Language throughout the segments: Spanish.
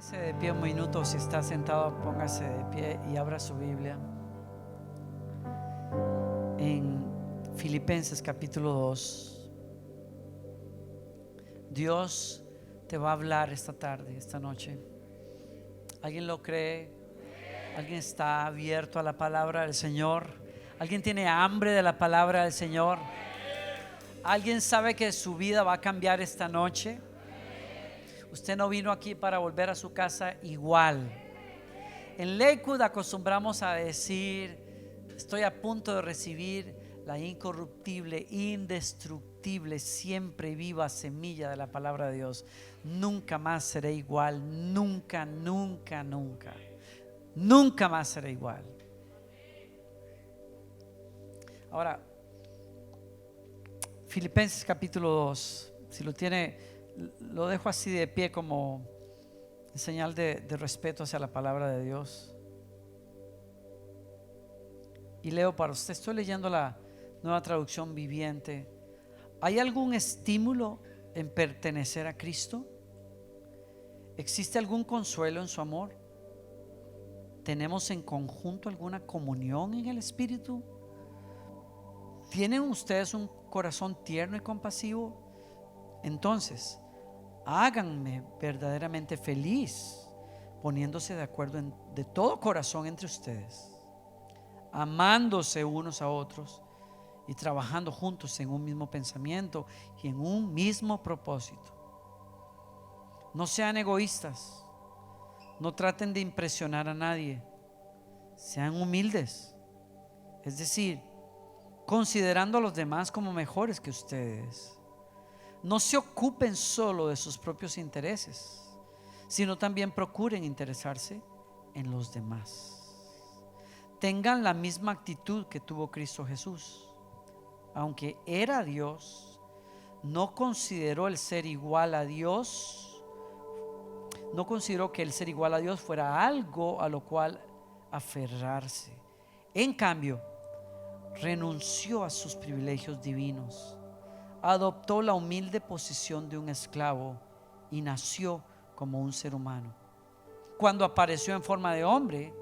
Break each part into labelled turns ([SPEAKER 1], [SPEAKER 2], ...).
[SPEAKER 1] Póngase de pie un minuto, si está sentado, póngase de pie y abra su Biblia en Filipenses capítulo 2. Dios te va a hablar esta tarde, esta noche. ¿Alguien lo cree? ¿Alguien está abierto a la palabra del Señor? ¿Alguien tiene hambre de la palabra del Señor? ¿Alguien sabe que su vida va a cambiar esta noche? Usted no vino aquí para volver a su casa igual. En Lakewood acostumbramos a decir: estoy a punto de recibir la incorruptible, indestructible, siempre viva semilla de la palabra de Dios. Nunca más seré igual. Nunca, nunca, nunca. Nunca más seré igual. Ahora, Filipenses capítulo 2, si lo tiene, lo dejo así de pie como señal de respeto hacia la palabra de Dios. Y leo para usted. Estoy leyendo la Nueva Traducción Viviente. ¿Hay algún estímulo en pertenecer a Cristo? ¿Existe algún consuelo en su amor? ¿Tenemos en conjunto alguna comunión en el Espíritu? ¿Tienen ustedes un corazón tierno y compasivo? Entonces, háganme verdaderamente feliz, poniéndose de acuerdo de todo corazón entre ustedes, amándose unos a otros y trabajando juntos en un mismo pensamiento y en un mismo propósito. No sean egoístas, no traten de impresionar a nadie, sean humildes, es decir, considerando a los demás como mejores que ustedes. No se ocupen solo de sus propios intereses, sino también procuren interesarse en los demás. Tengan la misma actitud que tuvo Cristo Jesús. Aunque era Dios, no consideró el ser igual a Dios, no consideró que el ser igual a Dios fuera algo a lo cual aferrarse. En cambio, renunció a sus privilegios divinos, adoptó la humilde posición de un esclavo y nació como un ser humano. Cuando apareció en forma de hombre,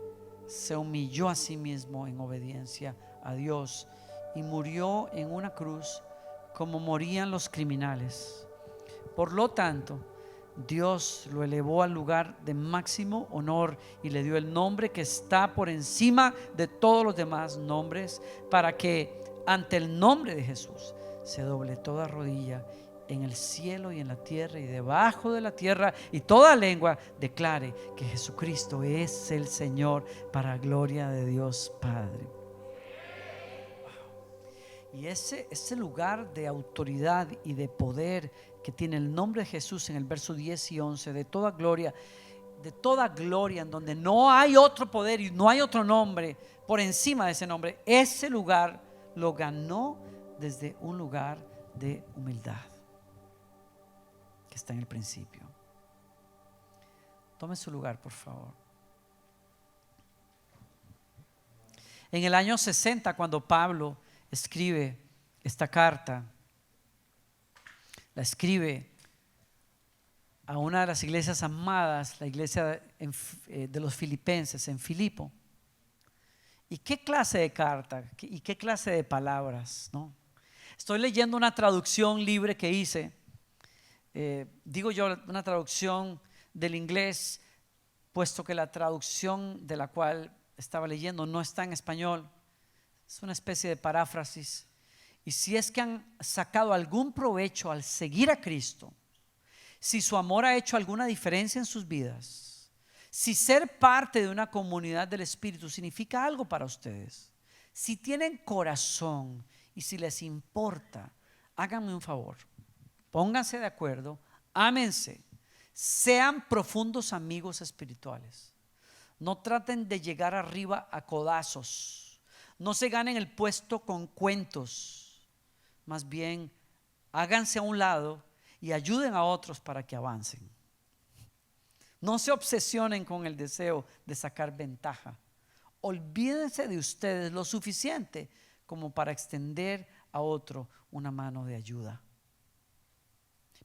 [SPEAKER 1] se humilló a sí mismo en obediencia a Dios y murió en una cruz como morían los criminales. Por lo tanto, Dios lo elevó al lugar de máximo honor y le dio el nombre que está por encima de todos los demás nombres, para que ante el nombre de Jesús se doble toda rodilla en el cielo y en la tierra y debajo de la tierra, y toda lengua declare que Jesucristo es el Señor, para gloria de Dios Padre. Y ese lugar de autoridad y de poder que tiene el nombre de Jesús en el verso 10 y 11, de toda gloria, en donde no hay otro poder y no hay otro nombre por encima de ese nombre, ese lugar lo ganó desde un lugar de humildad que está en el principio. Tome su lugar, por favor. En el año 60, cuando Pablo escribe esta carta, la escribe a una de las iglesias amadas, la iglesia de los filipenses en Filipo. ¿Y qué clase de carta? ¿Y qué clase de palabras, no? Estoy leyendo una traducción libre que hice, digo yo una traducción del inglés, puesto que la traducción de la cual estaba leyendo no está en español. Es una especie de paráfrasis. Y si es que han sacado algún provecho al seguir a Cristo, si su amor ha hecho alguna diferencia en sus vidas, si ser parte de una comunidad del Espíritu significa algo para ustedes, si tienen corazón y si les importa, háganme un favor, pónganse de acuerdo, ámense, sean profundos amigos espirituales. No traten de llegar arriba a codazos, no se ganen el puesto con cuentos, más bien háganse a un lado y ayuden a otros para que avancen. No se obsesionen con el deseo de sacar ventaja. Olvídense de ustedes lo suficiente como para extender a otro una mano de ayuda.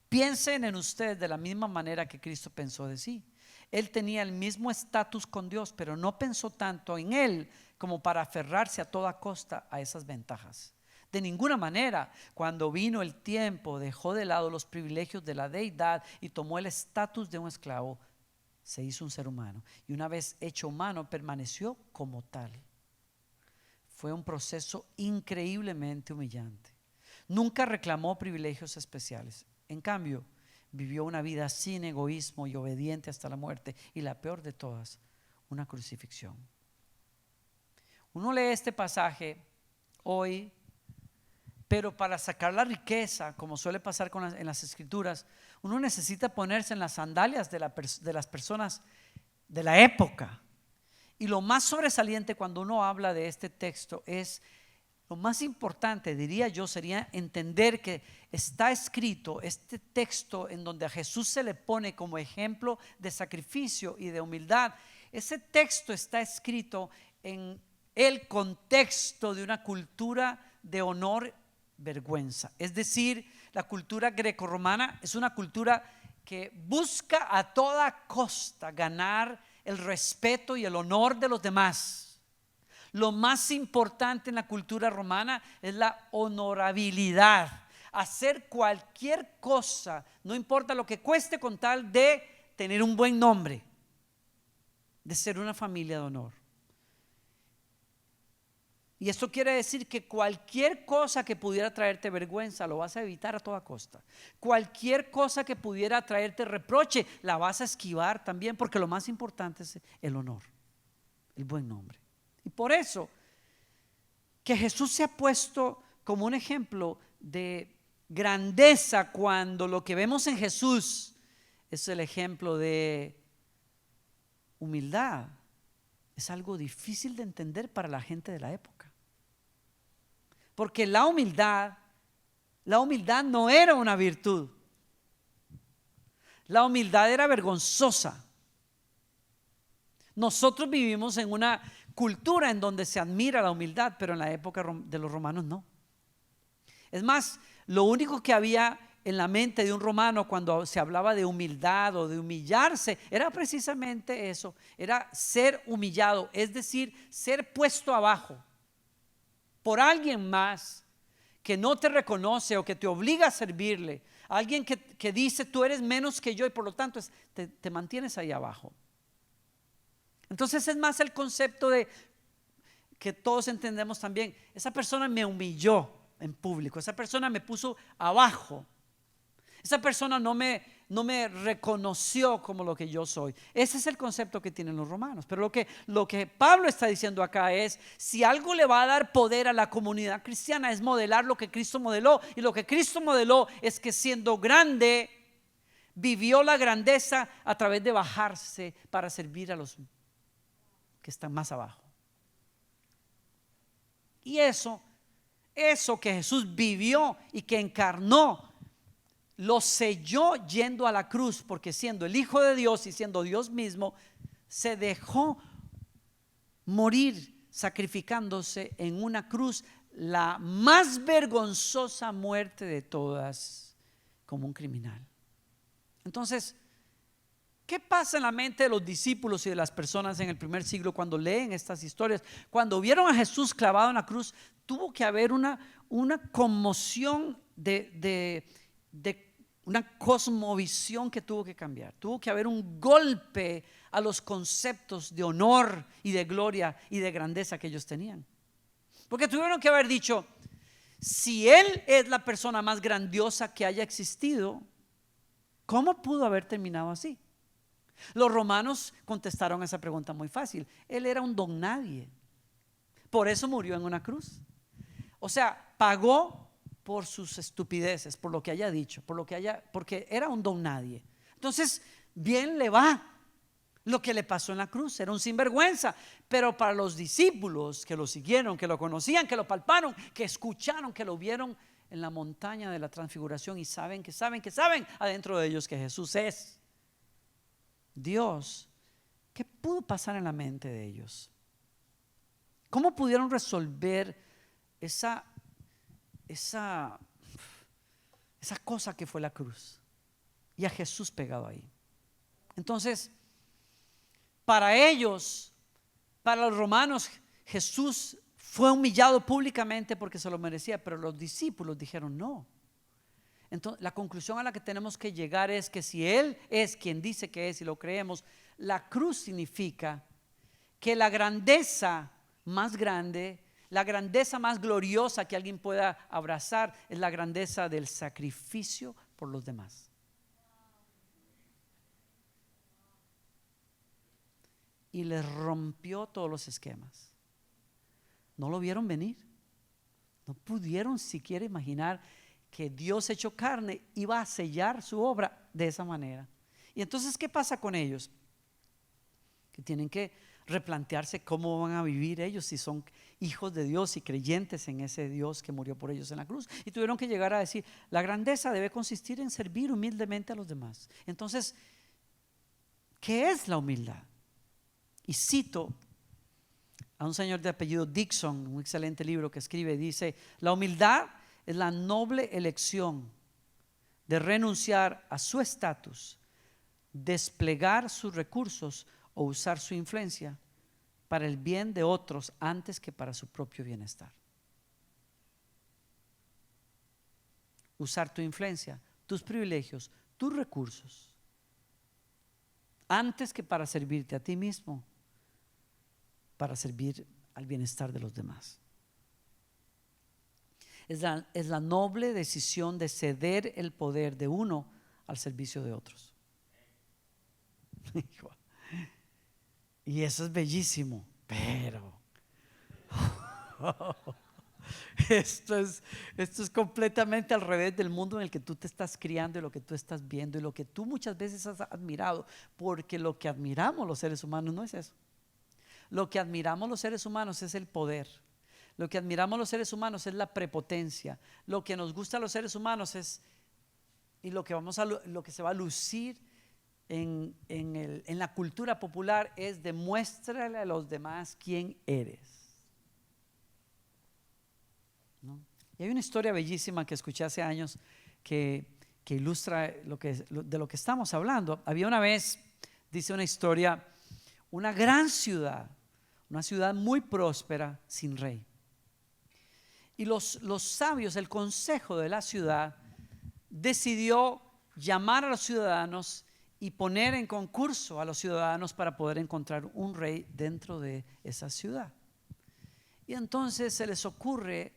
[SPEAKER 1] Piensen en ustedes de la misma manera que Cristo pensó de sí. Él tenía el mismo estatus con Dios, pero no pensó tanto en él como para aferrarse a toda costa a esas ventajas. De ninguna manera. Cuando vino el tiempo, dejó de lado los privilegios de la deidad y tomó el estatus de un esclavo. Se hizo un ser humano y una vez hecho humano permaneció como tal. Fue un proceso increíblemente humillante. Nunca reclamó privilegios especiales. En cambio, vivió una vida sin egoísmo y obediente hasta la muerte, y la peor de todas, una crucifixión. Uno lee este pasaje hoy, pero para sacar la riqueza, como suele pasar en las escrituras, uno necesita ponerse en las sandalias de las personas de la época. Y lo más sobresaliente cuando uno habla de este texto es, lo más importante, diría yo, sería entender que está escrito este texto en donde a Jesús se le pone como ejemplo de sacrificio y de humildad. Ese texto está escrito en el contexto de una cultura de honor, vergüenza. Es decir, la cultura grecorromana es una cultura que busca a toda costa ganar el respeto y el honor de los demás. Lo más importante en la cultura romana es la honorabilidad. Hacer cualquier cosa, no importa lo que cueste, con tal de tener un buen nombre, de ser una familia de honor. Y esto quiere decir que cualquier cosa que pudiera traerte vergüenza lo vas a evitar a toda costa. Cualquier cosa que pudiera traerte reproche la vas a esquivar también, porque lo más importante es el honor, el buen nombre. Y por eso que Jesús se ha puesto como un ejemplo de grandeza, cuando lo que vemos en Jesús es el ejemplo de humildad. Es algo difícil de entender para la gente de la época, porque la humildad no era una virtud. La humildad era vergonzosa. Nosotros vivimos en una cultura en donde se admira la humildad, pero en la época de los romanos no. Es más, lo único que había en la mente de un romano cuando se hablaba de humildad o de humillarse era precisamente eso, era ser humillado, es decir, ser puesto abajo por alguien más que no te reconoce o que te obliga a servirle, alguien que dice tú eres menos que yo y por lo tanto te mantienes ahí abajo. Entonces es más el concepto de que todos entendemos también, esa persona me humilló en público, esa persona me puso abajo, esa persona no me reconoció como lo que yo soy. Ese es el concepto que tienen los romanos. Pero lo que Pablo está diciendo acá es, si algo le va a dar poder a la comunidad cristiana es modelar lo que Cristo modeló, y lo que Cristo modeló es que siendo grande vivió la grandeza a través de bajarse para servir a los que están más abajo. Y eso que Jesús vivió y que encarnó, lo selló yendo a la cruz, porque siendo el Hijo de Dios y siendo Dios mismo, se dejó morir sacrificándose en una cruz, la más vergonzosa muerte de todas, como un criminal. Entonces, ¿qué pasa en la mente de los discípulos y de las personas en el primer siglo cuando leen estas historias? Cuando vieron a Jesús clavado en la cruz, tuvo que haber una conmoción de una cosmovisión que tuvo que cambiar. Tuvo que haber un golpe a los conceptos de honor y de gloria y de grandeza que ellos tenían. Porque tuvieron que haber dicho, si Él es la persona más grandiosa que haya existido, ¿cómo pudo haber terminado así? Los romanos contestaron a esa pregunta muy fácil. Él era un don nadie, por eso murió en una cruz. O sea, pagó por sus estupideces, por lo que haya dicho, porque era un don nadie. Entonces, bien le va lo que le pasó en la cruz. Era un sinvergüenza. Pero para los discípulos que lo siguieron, que lo conocían, que lo palparon, que escucharon, que lo vieron en la montaña de la transfiguración y saben adentro de ellos que Jesús es Dios, ¿qué pudo pasar en la mente de ellos? ¿Cómo pudieron resolver esa cosa que fue la cruz y a Jesús pegado ahí? Entonces, Para ellos, para los romanos, Jesús fue humillado públicamente porque se lo merecía, pero los discípulos dijeron no. Entonces, la conclusión a la que tenemos que llegar es que si Él es quien dice que es y lo creemos, la cruz significa que la grandeza más grande, la grandeza más gloriosa que alguien pueda abrazar es la grandeza del sacrificio por los demás. Y les rompió todos los esquemas. No lo vieron venir. No pudieron siquiera imaginar que Dios hecho carne iba a sellar su obra de esa manera. Y entonces, ¿qué pasa con ellos? Que tienen que replantearse cómo van a vivir ellos si son hijos de Dios y creyentes en ese Dios que murió por ellos en la cruz. Y tuvieron que llegar a decir, la grandeza debe consistir en servir humildemente a los demás. Entonces, ¿qué es la humildad? Y cito a un señor de apellido Dixon, un excelente libro que escribe, dice: la humildad es la noble elección de renunciar a su estatus, desplegar sus recursos o usar su influencia para el bien de otros antes que para su propio bienestar. Usar tu influencia, tus privilegios, tus recursos, antes que para servirte a ti mismo, para servir al bienestar de los demás. Es la noble decisión de ceder el poder de uno al servicio de otros. Y eso es bellísimo, pero esto es completamente al revés del mundo en el que tú te estás criando y lo que tú estás viendo y lo que tú muchas veces has admirado, porque lo que admiramos los seres humanos no es eso. Lo que admiramos los seres humanos es el poder. Lo que admiramos los seres humanos es la prepotencia. Lo que nos gusta a los seres humanos es, y lo que se va a lucir en la cultura popular es: demuéstrale a los demás quién eres, ¿no? Y hay una historia bellísima que escuché hace años que ilustra de lo que estamos hablando. Había una vez, dice una historia, una gran ciudad, una ciudad muy próspera sin rey. Y los sabios, el consejo de la ciudad, decidió llamar a los ciudadanos y poner en concurso a los ciudadanos para poder encontrar un rey dentro de esa ciudad. Y entonces se les ocurre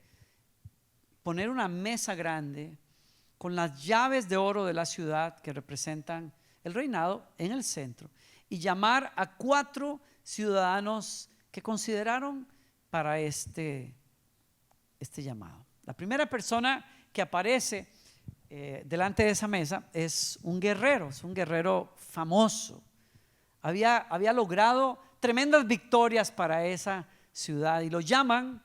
[SPEAKER 1] poner una mesa grande con las llaves de oro de la ciudad que representan el reinado en el centro, y llamar a 4 ciudadanos que consideraron para este llamado. La primera persona que aparece delante de esa mesa es un guerrero famoso. Había logrado tremendas victorias para esa ciudad, y lo llaman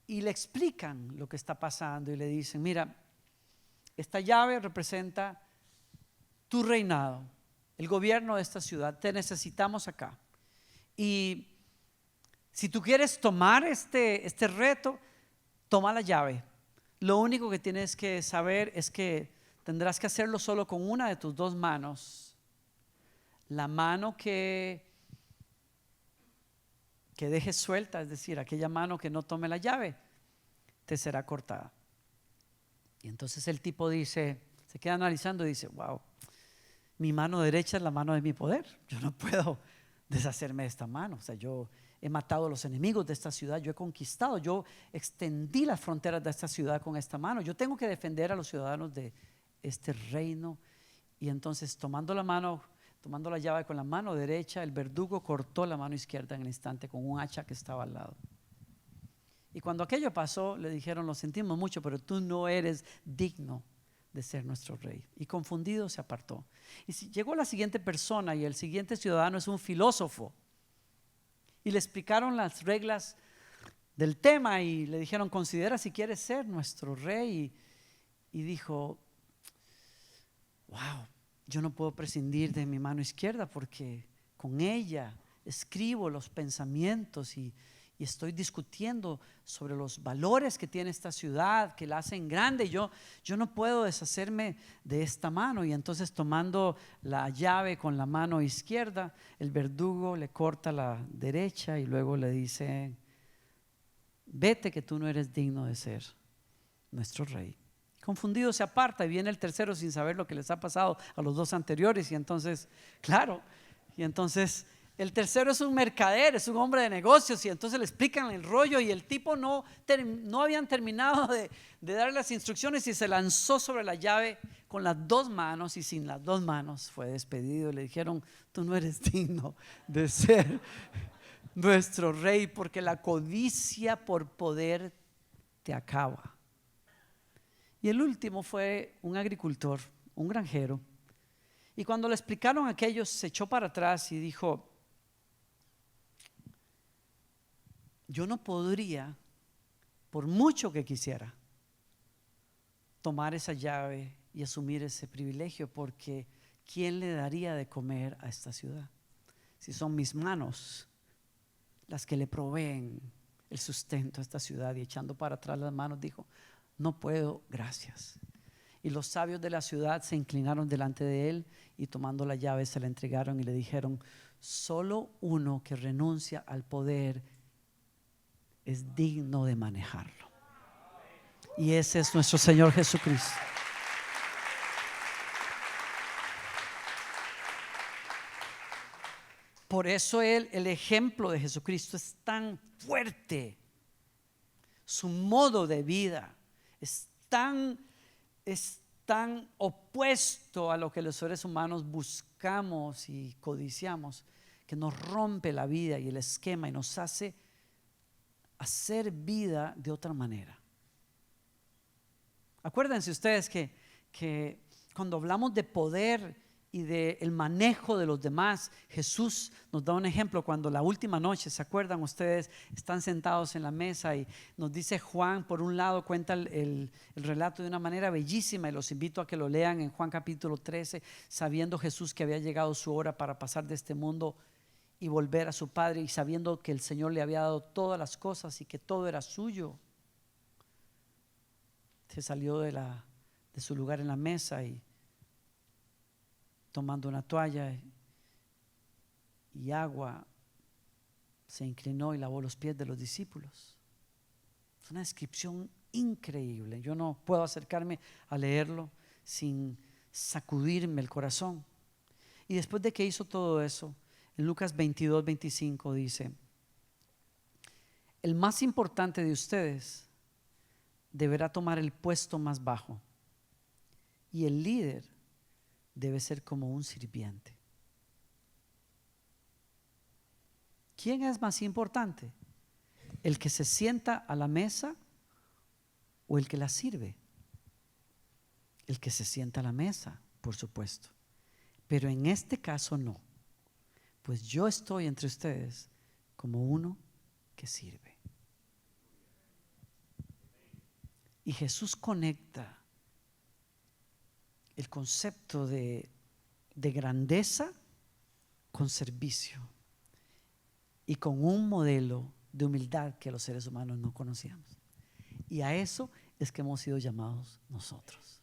[SPEAKER 1] y le explican lo que está pasando y le dicen: mira, esta llave representa tu reinado, el gobierno de esta ciudad, te necesitamos acá. Y si tú quieres tomar este reto, toma la llave. Lo único que tienes que saber es que tendrás que hacerlo solo con una de tus 2 manos. La mano que dejes suelta, es decir, aquella mano que no tome la llave, te será cortada. Y entonces el tipo dice, se queda analizando y dice: wow, mi mano derecha es la mano de mi poder. Yo no puedo deshacerme de esta mano. O sea, yo he matado a los enemigos de esta ciudad, yo he conquistado, yo extendí las fronteras de esta ciudad con esta mano. Yo tengo que defender a los ciudadanos de este reino. Y entonces, tomando la llave con la mano derecha, el verdugo cortó la mano izquierda en el instante con un hacha que estaba al lado. Y cuando aquello pasó, le dijeron: lo sentimos mucho, pero tú no eres digno de ser nuestro rey. Y confundido se apartó. Y llegó la siguiente persona, y el siguiente ciudadano es un filósofo, y le explicaron las reglas del tema y le dijeron: considera si quieres ser nuestro rey. Y dijo: wow, yo no puedo prescindir de mi mano izquierda porque con ella escribo los pensamientos y y estoy discutiendo sobre los valores que tiene esta ciudad, que la hacen grande. Yo no puedo deshacerme de esta mano. Y entonces, tomando la llave con la mano izquierda, el verdugo le corta la derecha y luego le dice: vete, que tú no eres digno de ser nuestro rey. Confundido se aparta, y viene el tercero sin saber lo que les ha pasado a los dos anteriores. Y entonces, claro, el tercero es un mercader, es un hombre de negocios, y entonces le explican el rollo, y el tipo no habían terminado de darle las instrucciones, y se lanzó sobre la llave con las dos manos, y sin las dos manos fue despedido. Le dijeron: tú no eres digno de ser nuestro rey, porque la codicia por poder te acaba. Y el último fue un agricultor, un granjero, y cuando le explicaron aquello, se echó para atrás y dijo: yo no podría, por mucho que quisiera, tomar esa llave y asumir ese privilegio, porque ¿quién le daría de comer a esta ciudad? Si son mis manos las que le proveen el sustento a esta ciudad. Y echando para atrás las manos dijo: no puedo, gracias. Y los sabios de la ciudad se inclinaron delante de él, y tomando la llave se la entregaron y le dijeron: solo uno que renuncia al poder es digno de manejarlo, y ese es nuestro Señor Jesucristo. Por eso el ejemplo de Jesucristo es tan fuerte. Su modo de vida es tan opuesto a lo que los seres humanos buscamos y codiciamos, que nos rompe la vida y el esquema, y nos hace hacer vida de otra manera. Acuérdense ustedes que cuando hablamos de poder y del manejo de los demás, Jesús nos da un ejemplo. Cuando la última noche, ¿se acuerdan ustedes? Están sentados en la mesa, y nos dice Juan, por un lado cuenta el relato de una manera bellísima, y los invito a que lo lean en Juan capítulo 13, sabiendo Jesús que había llegado su hora para pasar de este mundo y volver a su Padre, y sabiendo que el Señor le había dado todas las cosas y que todo era suyo. Se salió de su lugar en la mesa, y tomando una toalla y agua, se inclinó y lavó los pies de los discípulos. Es una descripción increíble. Yo no puedo acercarme a leerlo sin sacudirme el corazón. Y después de que hizo todo eso, en Lucas 22:25 dice: el más importante de ustedes deberá tomar el puesto más bajo, y el líder debe ser como un sirviente. ¿Quién es más importante? ¿El que se sienta a la mesa o el que la sirve? El que se sienta a la mesa, por supuesto. Pero en este caso no, pues yo estoy entre ustedes como uno que sirve. Y Jesús conecta el concepto de grandeza con servicio, y con un modelo de humildad que los seres humanos no conocíamos. Y a eso es que hemos sido llamados nosotros.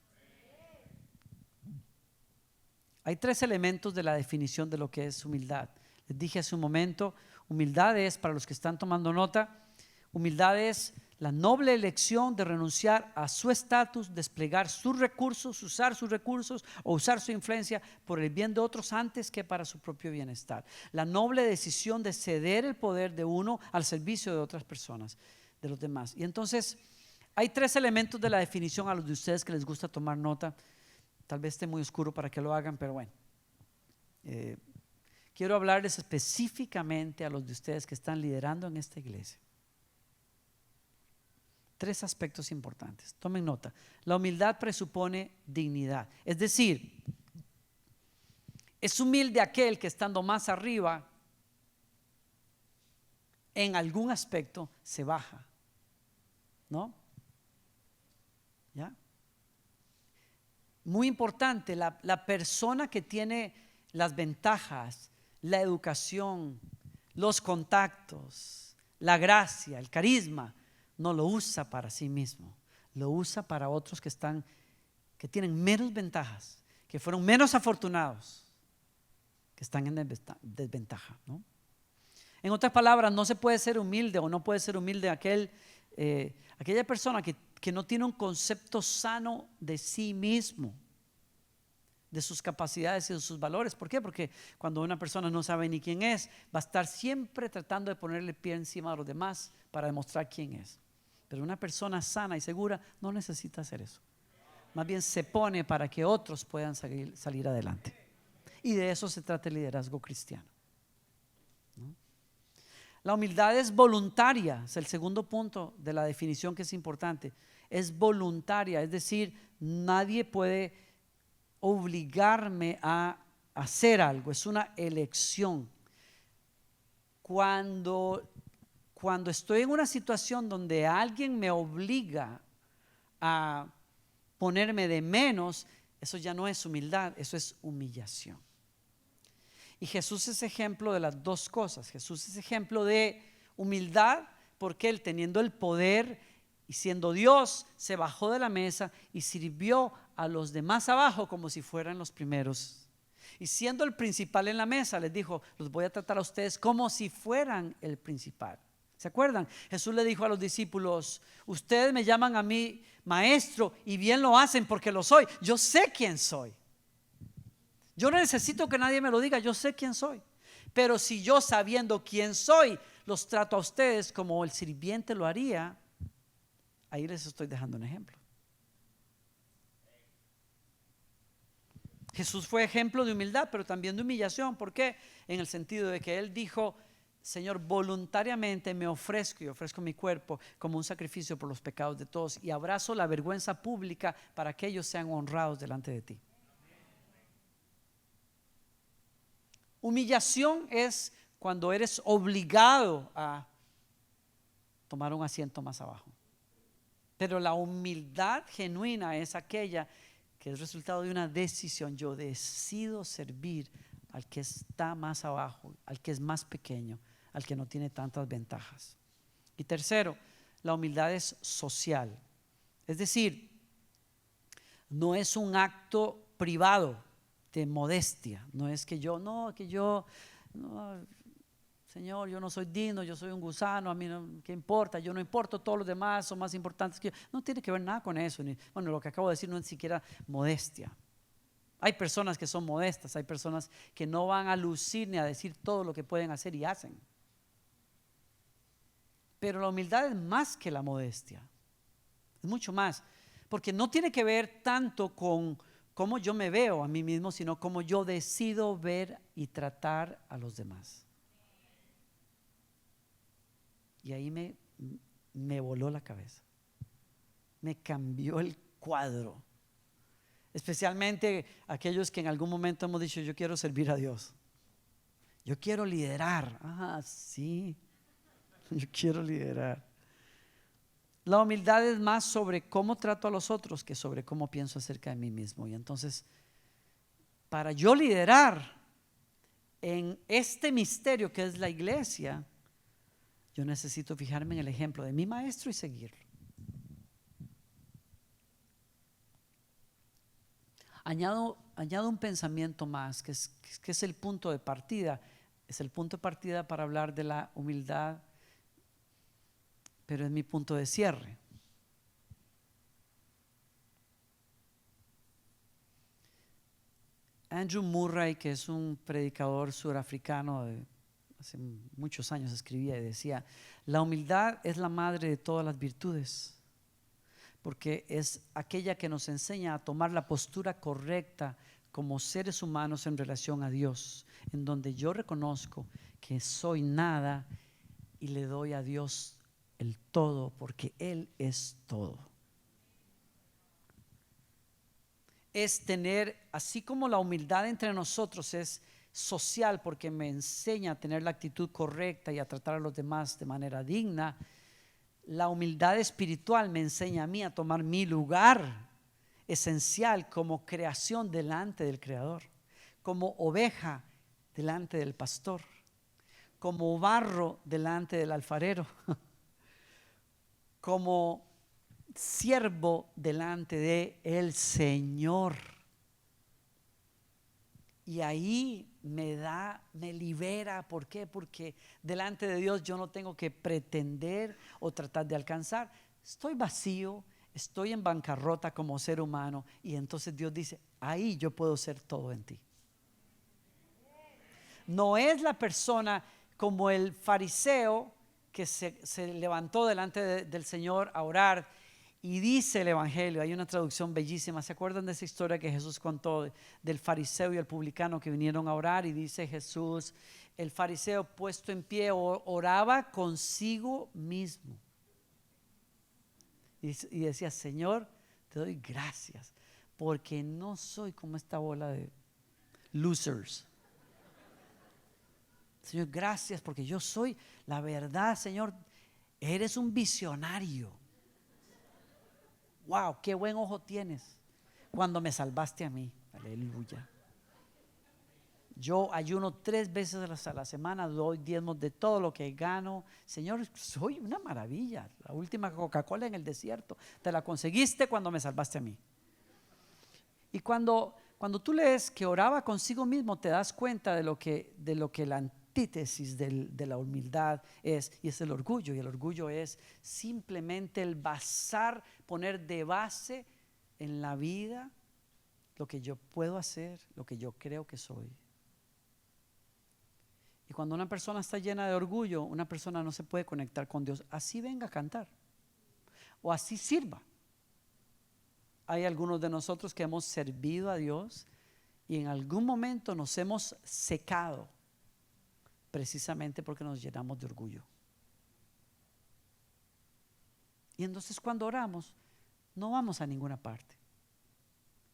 [SPEAKER 1] Hay tres elementos de la definición de lo que es humildad. Les dije hace un momento, humildad es, para los que están tomando nota, humildad es la noble elección de renunciar a su estatus, desplegar sus recursos, usar sus recursos o usar su influencia por el bien de otros antes que para su propio bienestar. La noble decisión de ceder el poder de uno al servicio de otras personas, de los demás. Y entonces hay tres elementos de la definición a los de ustedes que les gusta tomar nota. Tal vez esté muy oscuro para que lo hagan, pero bueno. Quiero hablarles específicamente a los de ustedes que están liderando en esta iglesia. Tres aspectos importantes. Tomen nota. La humildad presupone dignidad. Es decir, es humilde aquel que, estando más arriba en algún aspecto, se baja, ¿no? ¿Ya? Muy importante, la persona que tiene las ventajas, la educación, los contactos, la gracia, el carisma, no lo usa para sí mismo, lo usa para otros que tienen menos ventajas, que fueron menos afortunados, que están en desventaja, ¿no? En otras palabras, no se puede ser humilde o no puede ser humilde aquella persona que no tiene un concepto sano de sí mismo, de sus capacidades y de sus valores. ¿Por qué? Porque cuando una persona no sabe ni quién es, va a estar siempre tratando de ponerle pie encima a los demás para demostrar quién es. Pero una persona sana y segura no necesita hacer eso. Más bien se pone para que otros puedan salir adelante. Y de eso se trata el liderazgo cristiano, ¿no? La humildad es voluntaria, es el segundo punto de la definición que es importante. Es voluntaria, es decir, nadie puede obligarme a hacer algo, es una elección. Cuando estoy en una situación donde alguien me obliga a ponerme de menos, eso ya no es humildad, eso es humillación. Y Jesús es ejemplo de las dos cosas. Jesús es ejemplo de humildad porque Él, teniendo el poder y siendo Dios, se bajó de la mesa y sirvió a los demás abajo como si fueran los primeros. Y siendo el principal en la mesa, les dijo: los voy a tratar a ustedes como si fueran el principal. ¿Se acuerdan? Jesús le dijo a los discípulos: ustedes me llaman a mí maestro y bien lo hacen porque lo soy. Yo sé quién soy. Yo no necesito que nadie me lo diga, yo sé quién soy. Pero si yo, sabiendo quién soy, los trato a ustedes como el sirviente lo haría, ahí les estoy dejando un ejemplo. Jesús fue ejemplo de humildad, pero también de humillación. ¿Por qué? En el sentido de que Él dijo: Señor, voluntariamente me ofrezco y ofrezco mi cuerpo como un sacrificio por los pecados de todos, y abrazo la vergüenza pública para que ellos sean honrados delante de ti. Humillación es cuando eres obligado a tomar un asiento más abajo. Pero la humildad genuina es aquella que es resultado de una decisión. Yo decido servir al que está más abajo, al que es más pequeño, al que no tiene tantas ventajas. Y tercero, la humildad es social. Es decir, no es un acto privado de modestia. No es que yo, Señor, yo no soy digno, yo soy un gusano, a mí no, ¿qué importa? Yo no importo, todos los demás son más importantes que yo. No tiene que ver nada con eso. Bueno, lo que acabo de decir no es ni siquiera modestia. Hay personas que son modestas, hay personas que no van a lucir ni a decir todo lo que pueden hacer y hacen. Pero la humildad es más que la modestia, es mucho más, porque no tiene que ver tanto con cómo yo me veo a mí mismo, sino cómo yo decido ver y tratar a los demás. Y ahí me voló la cabeza, me cambió el cuadro. Especialmente aquellos que en algún momento hemos dicho: yo quiero servir a Dios, yo quiero liderar. Ah, sí, yo quiero liderar. La humildad es más sobre cómo trato a los otros que sobre cómo pienso acerca de mí mismo. Y entonces, para yo liderar en este misterio que es la iglesia, yo necesito fijarme en el ejemplo de mi maestro y seguirlo. Añado un pensamiento más, que es el punto de partida. Es el punto de partida para hablar de la humildad, pero es mi punto de cierre. Andrew Murray, que es un predicador surafricano de hace muchos años, escribía y decía: la humildad es la madre de todas las virtudes, porque es aquella que nos enseña a tomar la postura correcta como seres humanos en relación a Dios, en donde yo reconozco que soy nada y le doy a Dios el todo, porque Él es todo. Es tener, así como la humildad entre nosotros es social porque me enseña a tener la actitud correcta y a tratar a los demás de manera digna, la humildad espiritual me enseña a mí a tomar mi lugar esencial como creación delante del Creador, como oveja delante del pastor, como barro delante del alfarero, como siervo delante de el Señor. Y ahí me libera. ¿Por qué? Porque delante de Dios yo no tengo que pretender o tratar de alcanzar. Estoy vacío, estoy en bancarrota como ser humano, y entonces Dios dice, ahí yo puedo ser todo en ti. No es la persona como el fariseo que se levantó delante del Señor a orar. Y dice el Evangelio, hay una traducción bellísima. ¿Se acuerdan de esa historia que Jesús contó del fariseo y el publicano que vinieron a orar? Y dice Jesús, el fariseo puesto en pie oraba consigo mismo. Y decía, Señor, te doy gracias porque no soy como esta bola de losers. Señor, gracias porque yo soy la verdad. Señor, eres un visionario. Wow, qué buen ojo tienes cuando me salvaste a mí. Aleluya. Yo ayuno 3 veces a la semana, doy diezmos de todo lo que gano. Señor, soy una maravilla. La última Coca-Cola en el desierto te la conseguiste cuando me salvaste a mí. Y cuando tú lees que oraba consigo mismo, te das cuenta de lo que la antítesis de la humildad es, y es el orgullo. Y el orgullo es simplemente el poner de base en la vida lo que yo puedo hacer, lo que yo creo que soy. Y cuando una persona está llena de orgullo, una persona no se puede conectar con Dios. Así venga a cantar o así sirva. Hay algunos de nosotros que hemos servido a Dios y en algún momento nos hemos secado precisamente porque nos llenamos de orgullo. Y entonces cuando oramos no vamos a ninguna parte.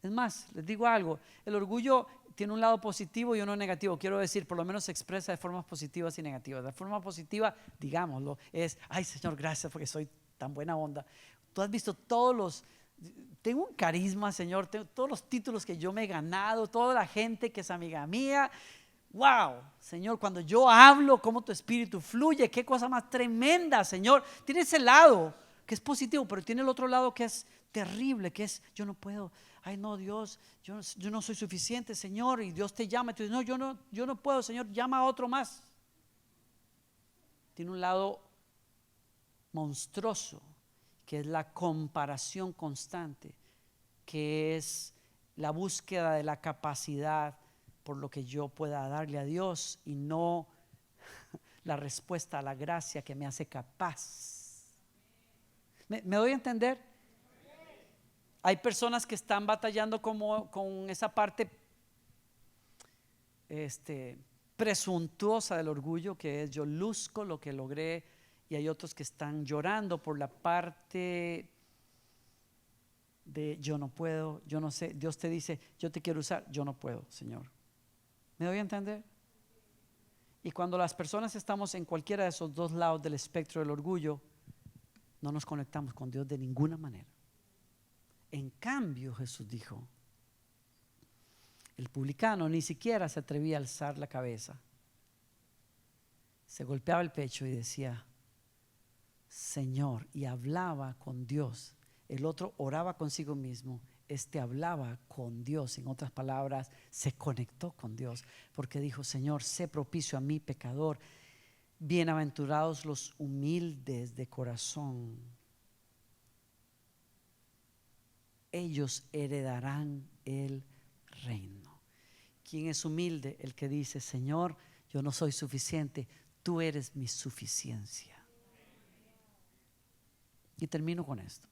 [SPEAKER 1] Es más, les digo algo, el orgullo tiene un lado positivo y uno negativo. Quiero decir, por lo menos se expresa de formas positivas y negativas. La forma positiva, digámoslo, es, ay Señor, gracias porque soy tan buena onda. Tú has visto tengo un carisma, Señor, tengo todos los títulos que yo me he ganado, toda la gente que es amiga mía. Wow, Señor, cuando yo hablo, cómo tu espíritu fluye, qué cosa más tremenda, Señor. Tiene ese lado que es positivo, pero tiene el otro lado que es terrible, que es, yo no puedo. Ay no, Dios, yo no soy suficiente, Señor. Y Dios te llama y tú dices, no, yo no puedo, Señor, llama a otro más. Tiene un lado monstruoso, que es la comparación constante, que es la búsqueda de la capacidad por lo que yo pueda darle a Dios y no la respuesta a la gracia que me hace capaz. ¿Me doy a entender? Hay personas que están batallando con esa parte presuntuosa del orgullo, que es yo luzco lo que logré, y hay otros que están llorando por la parte de yo no puedo, yo no sé. Dios te dice, yo te quiero usar, yo no puedo, Señor. ¿Me doy a entender? Y cuando las personas estamos en cualquiera de esos dos lados del espectro del orgullo, no nos conectamos con Dios de ninguna manera. En cambio, Jesús dijo, el publicano ni siquiera se atrevía a alzar la cabeza. Se golpeaba el pecho y decía, Señor, y hablaba con Dios. El otro oraba consigo mismo, este hablaba con Dios. En otras palabras, se conectó con Dios, porque dijo, Señor, sé propicio a mí, pecador. Bienaventurados los humildes de corazón, ellos heredarán el reino. ¿Quién es humilde? El que dice, Señor, yo no soy suficiente, tú eres mi suficiencia. Y termino con esto.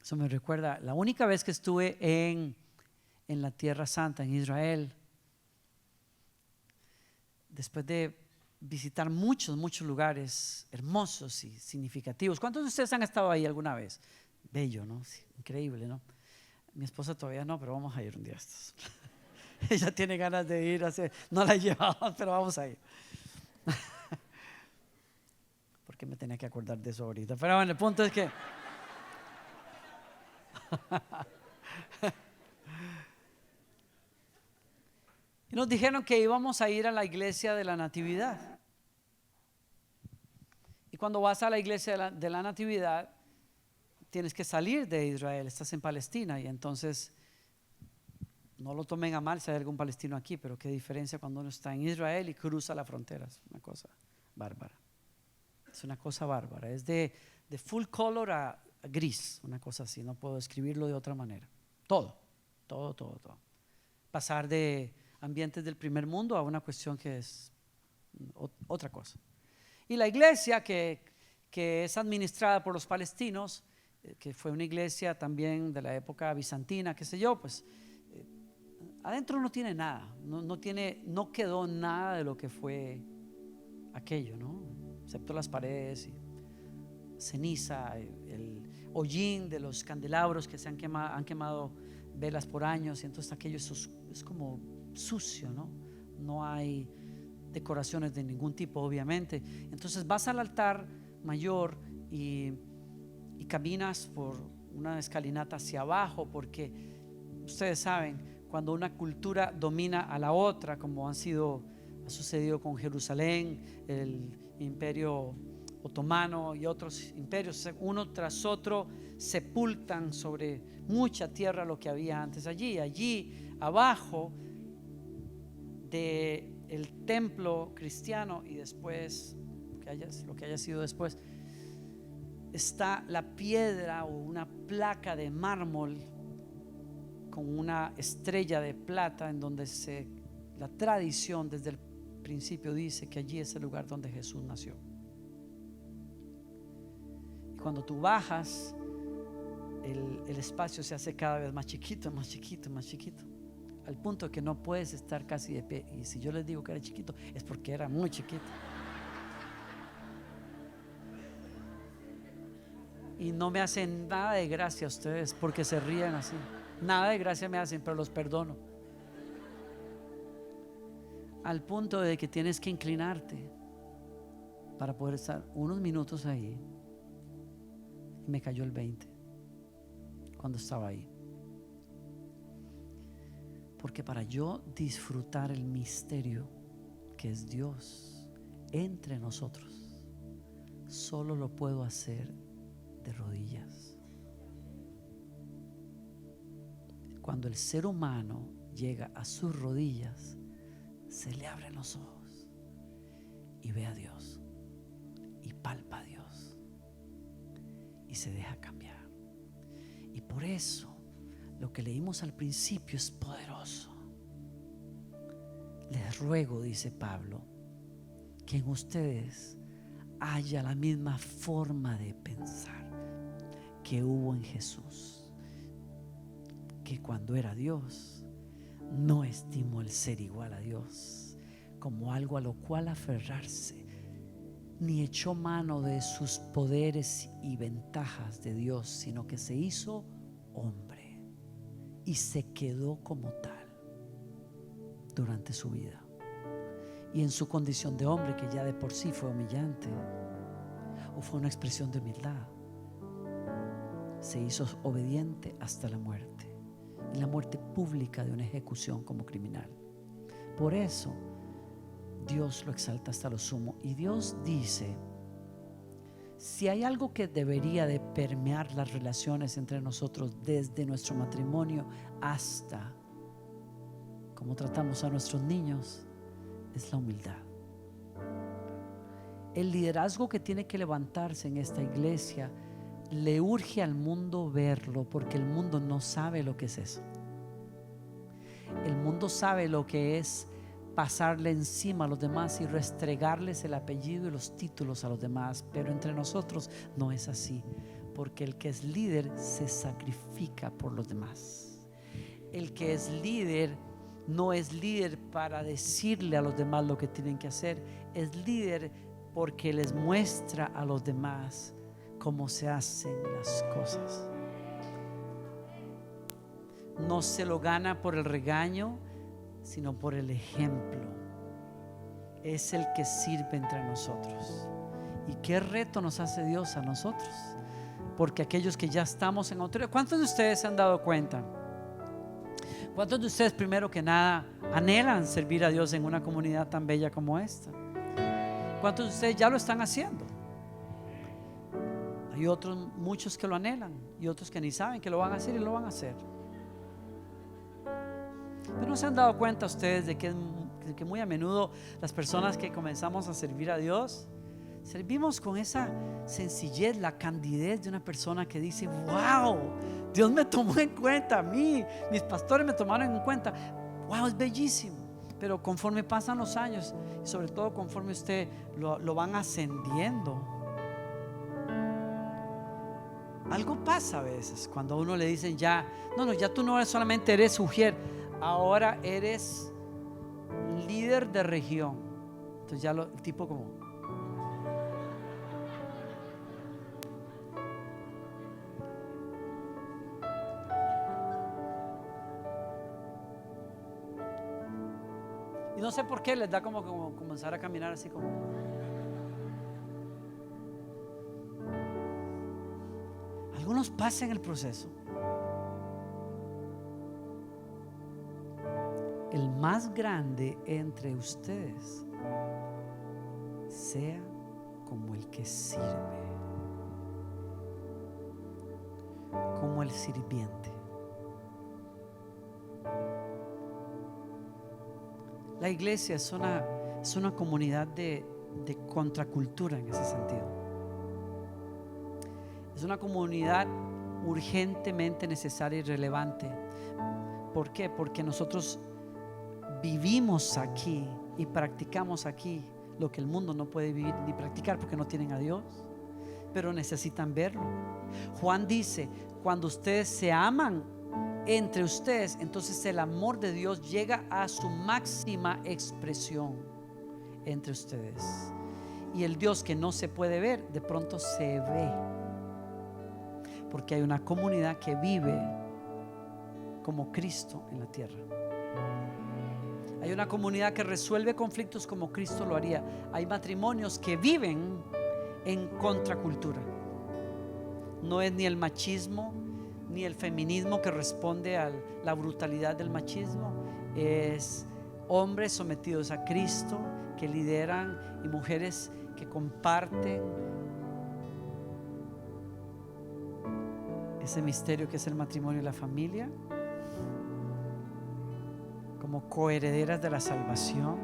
[SPEAKER 1] Eso me recuerda la única vez que estuve en la Tierra Santa, en Israel, después de visitar muchos lugares hermosos y significativos. ¿Cuántos de ustedes han estado ahí alguna vez? Bello, ¿no? Sí, increíble, ¿no? Mi esposa todavía no, pero vamos a ir un día a estos. Ella tiene ganas de ir, no la llevamos, pero vamos a ir. Porque me tenía que acordar de eso ahorita. Pero bueno, el punto es que Y nos dijeron que íbamos a ir a la iglesia de la Natividad. Y cuando vas a la iglesia de la Natividad, tienes que salir de Israel, estás en Palestina. Y entonces, no lo tomen a mal si hay algún palestino aquí, pero qué diferencia cuando uno está en Israel y cruza la frontera. Es una cosa bárbara. Es una cosa bárbara. Es de full color a gris, una cosa así. No puedo escribirlo de otra manera. Todo. Pasar de ambientes del primer mundo a una cuestión que es otra cosa. Y la iglesia que es administrada por los palestinos, que fue una iglesia también de la época bizantina, qué sé yo, pues adentro no tiene nada, no quedó nada de lo que fue aquello, ¿no? Excepto las paredes y ceniza, el hollín de los candelabros que se han quemado velas por años, y entonces aquello es como sucio, ¿no? No hay decoraciones de ningún tipo, obviamente. Entonces vas al altar mayor y caminas por una escalinata hacia abajo, porque ustedes saben, cuando una cultura domina a la otra, como ha sucedido con Jerusalén, el imperio otomano y otros imperios, uno tras otro sepultan sobre mucha tierra lo que había antes allí abajo del templo cristiano, y después lo que haya sido después, está la piedra o una placa de mármol con una estrella de plata, en donde la tradición desde el principio dice que allí es el lugar donde Jesús nació. Y cuando tú bajas, el espacio se hace cada vez más chiquito, al punto que no puedes estar casi de pie. Y si yo les digo que era chiquito, es porque era muy chiquito. Y no me hacen nada de gracia a ustedes porque se ríen así. Nada de gracia me hacen, pero los perdono. Al punto de que tienes que inclinarte para poder estar unos minutos ahí. Y me cayó el 20 cuando estaba ahí. Porque para yo disfrutar el misterio que es Dios entre nosotros, solo lo puedo hacer de rodillas. Cuando el ser humano llega a sus rodillas, se le abren los ojos y ve a Dios y palpa a Dios y se deja cambiar. Y por eso lo que leímos al principio es poderoso. Les ruego, dice Pablo, que en ustedes haya la misma forma de pensar que hubo en Jesús, que cuando era Dios no estimó el ser igual a Dios como algo a lo cual aferrarse, ni echó mano de sus poderes y ventajas de Dios, sino que se hizo hombre y se quedó como tal durante su vida. Y en su condición de hombre, que ya de por sí fue humillante, o fue una expresión de humildad, se hizo obediente hasta la muerte, y la muerte pública de una ejecución como criminal. Por eso Dios lo exalta hasta lo sumo. Y Dios dice: si hay algo que debería de permear las relaciones entre nosotros, desde nuestro matrimonio hasta cómo tratamos a nuestros niños, es la humildad. El liderazgo que tiene que levantarse en esta iglesia le urge al mundo verlo, porque el mundo no sabe lo que es eso. El mundo sabe lo que es pasarle encima a los demás y restregarles el apellido y los títulos a los demás, pero entre nosotros no es así, porque el que es líder se sacrifica por los demás. El que es líder no es líder para decirle a los demás lo que tienen que hacer, es líder porque les muestra a los demás cómo se hacen las cosas. No se lo gana por el regaño, sino por el ejemplo. Es el que sirve entre nosotros. Y qué reto nos hace Dios a nosotros, porque aquellos que ya estamos en autoridad, ¿cuántos de ustedes se han dado cuenta? ¿Cuántos de ustedes, primero que nada, anhelan servir a Dios en una comunidad tan bella como esta? ¿Cuántos de ustedes ya lo están haciendo? Hay otros, muchos que lo anhelan y otros que ni saben que lo van a hacer y lo van a hacer. Pero ¿no se han dado cuenta ustedes de que muy a menudo las personas que comenzamos a servir a Dios, servimos con esa sencillez, la candidez de una persona que dice: wow, Dios me tomó en cuenta a mí, mis pastores me tomaron en cuenta. Wow, es bellísimo. Pero conforme pasan los años, y sobre todo conforme usted lo van ascendiendo, algo pasa a veces cuando a uno le dicen: ya tú no solamente eres ujier, ahora eres líder de región. Entonces ya el tipo como... Y no sé por qué les da como comenzar a caminar así como... Algunos pasan el proceso. El más grande entre ustedes sea como el que sirve, como el sirviente. La iglesia es una comunidad de contracultura en ese sentido. Es una comunidad urgentemente necesaria y relevante. ¿Por qué? Porque nosotros vivimos aquí y practicamos aquí lo que el mundo no puede vivir ni practicar porque no tienen a Dios, pero necesitan verlo. Juan dice: cuando ustedes se aman entre ustedes, entonces el amor de Dios llega a su máxima expresión entre ustedes. Y el Dios que no se puede ver, de pronto se ve, porque hay una comunidad que vive como Cristo en la tierra. Hay una comunidad que resuelve conflictos como Cristo lo haría. Hay matrimonios que viven en contracultura. No es ni el machismo ni el feminismo que responde a la brutalidad del machismo. Es hombres sometidos a Cristo que lideran y mujeres que comparten ese misterio que es el matrimonio y la familia, como coherederas de la salvación,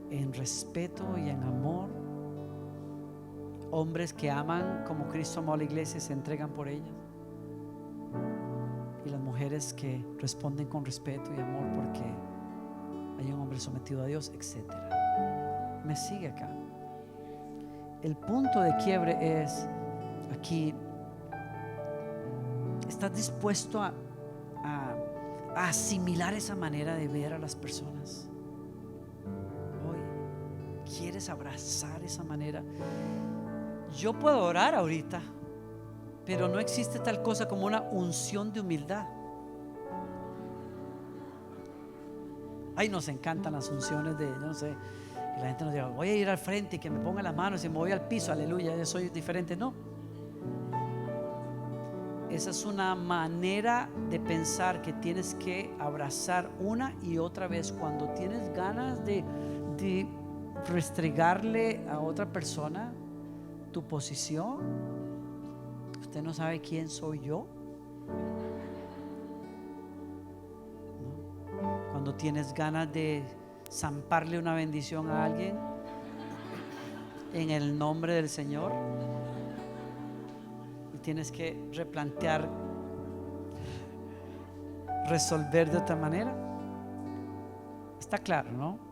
[SPEAKER 1] en respeto y en amor. Hombres que aman como Cristo amó a la iglesia y se entregan por ella, y las mujeres que responden con respeto y amor porque hay un hombre sometido a Dios, etcétera. Me sigue acá. El punto de quiebre es aquí: ¿estás dispuesto a asimilar esa manera de ver a las personas? Hoy, ¿quieres abrazar esa manera? Yo puedo orar ahorita, pero no existe tal cosa como una unción de humildad. Ay, nos encantan las unciones de, yo no sé, y la gente nos diga: voy a ir al frente y que me ponga las manos y me voy al piso, aleluya, yo soy diferente. No, esa es una manera de pensar que tienes que abrazar una y otra vez. Cuando tienes ganas de restregarle a otra persona tu posición, usted no sabe quién soy yo. Cuando tienes ganas de zamparle una bendición a alguien en el nombre del Señor, y tienes que replantear, resolver de otra manera. Está claro, ¿no?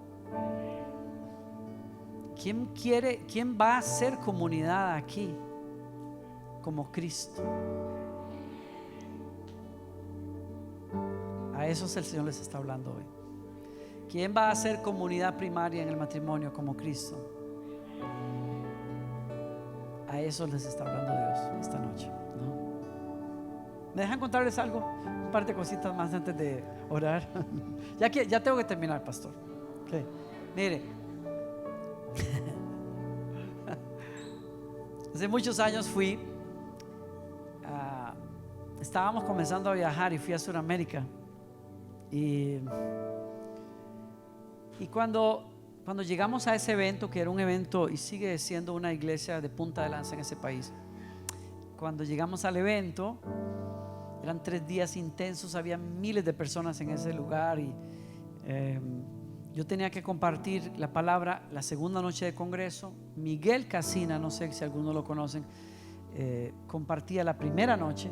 [SPEAKER 1] ¿Quién va a hacer comunidad aquí como Cristo? A esos el Señor les está hablando hoy. ¿Quién va a hacer comunidad primaria en el matrimonio como Cristo? A eso les está hablando Dios esta noche, ¿no? ¿Me dejan contarles algo? Un par de cositas más antes de orar. Ya tengo que terminar, pastor. Okay. Mire, hace muchos años fui estábamos comenzando a viajar y fui a Sudamérica. Y cuando llegamos a ese evento, que era un evento y sigue siendo una iglesia de punta de lanza en ese país, cuando llegamos al evento, eran 3 días intensos, había miles de personas en ese lugar y yo tenía que compartir la palabra la segunda noche de congreso. Miguel Casina, no sé si algunos lo conocen, compartía la primera noche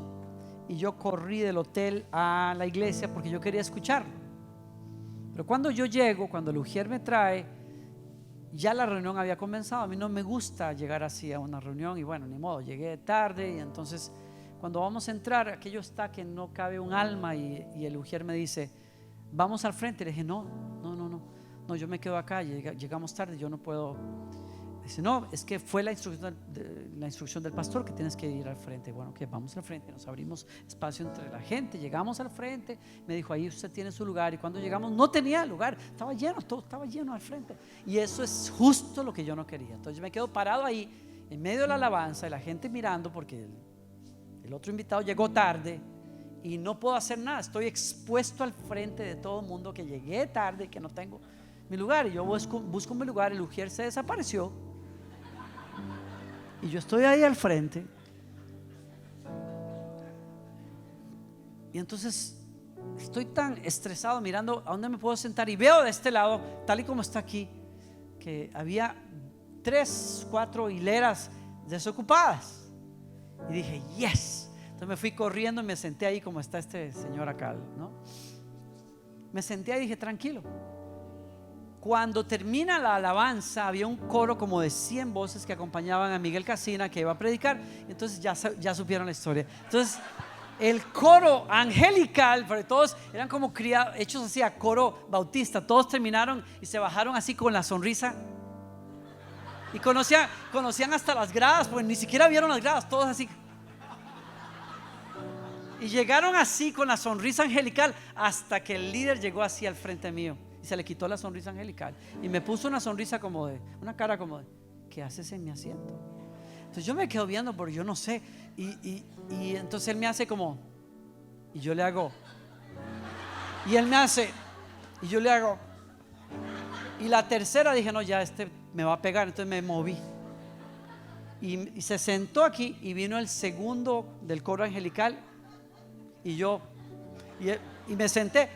[SPEAKER 1] y yo corrí del hotel a la iglesia porque yo quería escucharlo. Pero cuando yo llego, cuando el Ujier me trae, ya la reunión había comenzado. A mí no me gusta llegar así a una reunión y bueno, ni modo, llegué tarde y entonces cuando vamos a entrar, aquello está que no cabe un alma y el Ujier me dice, vamos al frente. Le dije, no, yo me quedo acá, llegamos tarde, yo no puedo. Dice, no, es que fue la instrucción del pastor que tienes que ir al frente. Bueno, que vamos al frente, nos abrimos espacio entre la gente, llegamos al frente, me dijo, ahí usted tiene su lugar. Y cuando llegamos no tenía lugar, estaba lleno, todo estaba lleno al frente. Y eso es justo lo que yo no quería. Entonces yo me quedo parado ahí en medio de la alabanza y la gente mirando porque el otro invitado llegó tarde y no puedo hacer nada, estoy expuesto al frente de todo el mundo que llegué tarde y que no tengo mi lugar. Y yo busco mi lugar, el Ujier se desapareció y yo estoy ahí al frente. Y entonces estoy tan estresado mirando a dónde me puedo sentar y veo de este lado, tal y como está aquí, que había 3, 4 hileras desocupadas. Y dije, yes. Entonces me fui corriendo y me senté ahí como está este señor acá, ¿no? Me senté ahí y dije, tranquilo. Cuando termina la alabanza, había un coro como de 100 voces que acompañaban a Miguel Casina, que iba a predicar. Entonces ya supieron la historia. Entonces el coro angelical, porque todos eran como criados, hechos así a coro bautista, todos terminaron y se bajaron así con la sonrisa. Y conocían hasta las gradas, porque ni siquiera vieron las gradas, todos así. Y llegaron así con la sonrisa angelical hasta que el líder llegó así al frente mío y se le quitó la sonrisa angelical y me puso una sonrisa como de, una cara como de, ¿qué haces en mi asiento? Entonces yo me quedo viendo porque yo no sé y entonces él me hace como, y yo le hago, y él me hace, y yo le hago, y la tercera dije, no, ya este me va a pegar. Entonces me moví y se sentó aquí y vino el segundo del coro angelical y yo y me senté,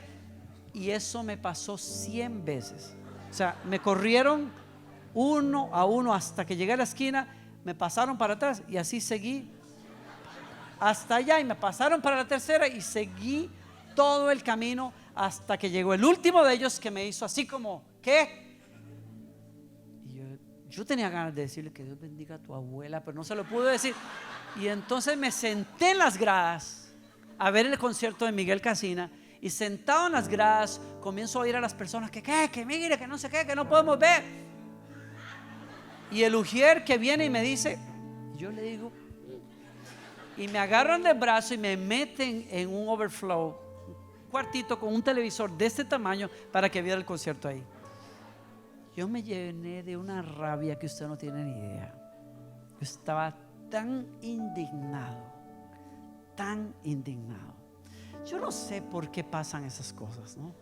[SPEAKER 1] y eso me pasó 100 veces. O sea, me corrieron uno a uno hasta que llegué a la esquina, me pasaron para atrás y así seguí hasta allá y me pasaron para la tercera y seguí todo el camino hasta que llegó el último de ellos, que me hizo así como, ¿qué? Y yo tenía ganas de decirle que Dios bendiga a tu abuela, pero no se lo pude decir. Y entonces me senté en las gradas a ver el concierto de Miguel Casina, y sentado en las gradas comienzo a oír a las personas que mire, que no sé qué, que no podemos ver. Y el Ujier que viene y me dice, yo le digo, y me agarran del brazo y me meten en un overflow, un cuartito con un televisor de este tamaño para que viera el concierto ahí. Yo me llené de una rabia que usted no tiene ni idea. Yo estaba tan indignado. Yo no sé por qué pasan esas cosas, ¿no?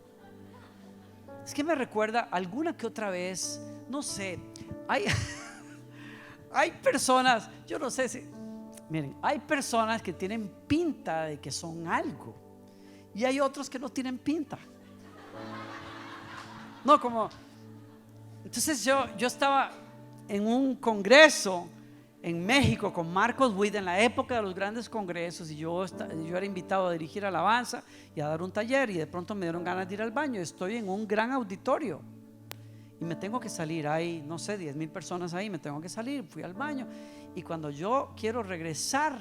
[SPEAKER 1] Es que me recuerda alguna que otra vez, no sé, hay personas, yo no sé si, miren, hay personas que tienen pinta de que son algo y hay otros que no tienen pinta. No, como, entonces yo estaba en un congreso en México con Marcos Witt en la época de los grandes congresos, y yo era invitado a dirigir alabanza y a dar un taller, y de pronto me dieron ganas de ir al baño. Estoy en un gran auditorio y me tengo que salir, hay no sé 10,000 personas ahí, me tengo que salir, fui al baño, y cuando yo quiero regresar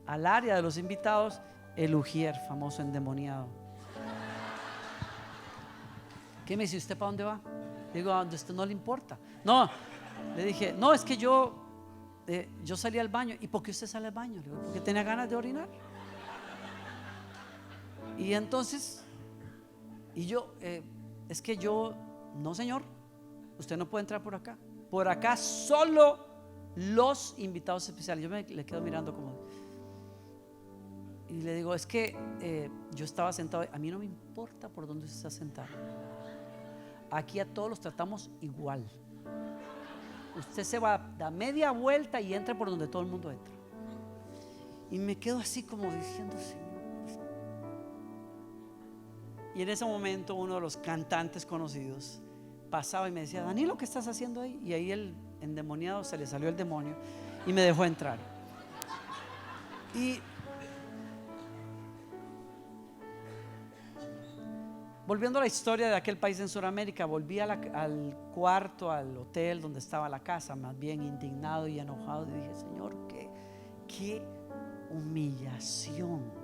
[SPEAKER 1] al área de los invitados, el Ujier, famoso endemoniado, ¿qué me dice? ¿Usted para dónde va? Le digo, a donde usted no le importa. No, le dije, no, es que yo salí al baño. ¿Y por qué usted sale al baño? Le digo, porque tenía ganas de orinar. Y entonces, y yo, es que yo, no señor, usted no puede entrar por acá. Por acá solo los invitados especiales. Yo le quedo mirando como, Y le digo, es que yo estaba sentado, a mí no me importa por dónde usted está sentado. Aquí a todos los tratamos igual. Usted se va, da media vuelta y entra por donde todo el mundo entra. Y me quedo así como diciendo, Señor. Y en ese momento uno de los cantantes conocidos pasaba y me decía, Danilo, ¿qué estás haciendo ahí? Y ahí el endemoniado se le salió el demonio y me dejó entrar. Y volviendo a la historia de aquel país en Sudamérica, volví al cuarto, al hotel donde estaba la casa, más bien indignado y enojado. Y dije, Señor, qué humillación.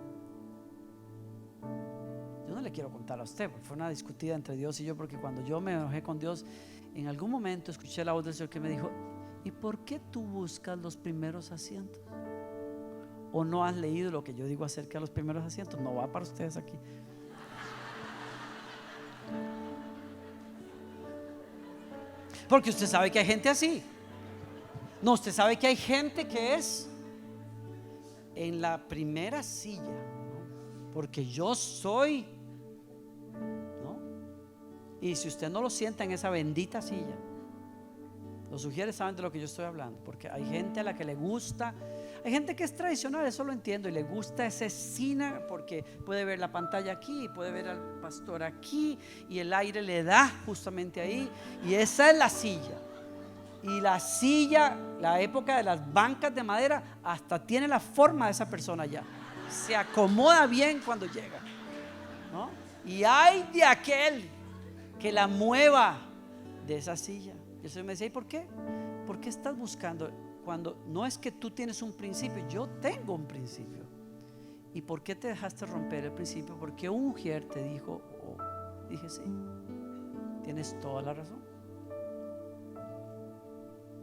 [SPEAKER 1] Yo no le quiero contar a usted, porque fue una discutida entre Dios y yo, porque cuando yo me enojé con Dios, en algún momento escuché la voz del Señor que me dijo, ¿y por qué tú buscas los primeros asientos? ¿O no has leído lo que yo digo acerca de los primeros asientos? No va para ustedes aquí. Porque usted sabe que hay gente así. No, usted sabe que hay gente que es en la primera silla, ¿no? Porque yo soy, ¿no? Y si usted no lo sienta en esa bendita silla, los sugieres saben de lo que yo estoy hablando. Porque hay gente a la que le gusta, hay gente que es tradicional, eso lo entiendo, y le gusta ese cine porque puede ver la pantalla aquí, puede ver al pastor aquí, y el aire le da justamente ahí, y esa es la silla. Y la silla, la época de las bancas de madera, hasta tiene la forma de esa persona ya, se acomoda bien cuando llega, ¿no? Y hay de aquel que la mueva de esa silla. Y el Señor me decía, ¿y por qué? ¿Por qué estás buscando? Cuando no es que tú tienes un principio, yo tengo un principio. ¿Y por qué te dejaste romper el principio? Porque un mujer te dijo, oh. Dije, sí, tienes toda la razón.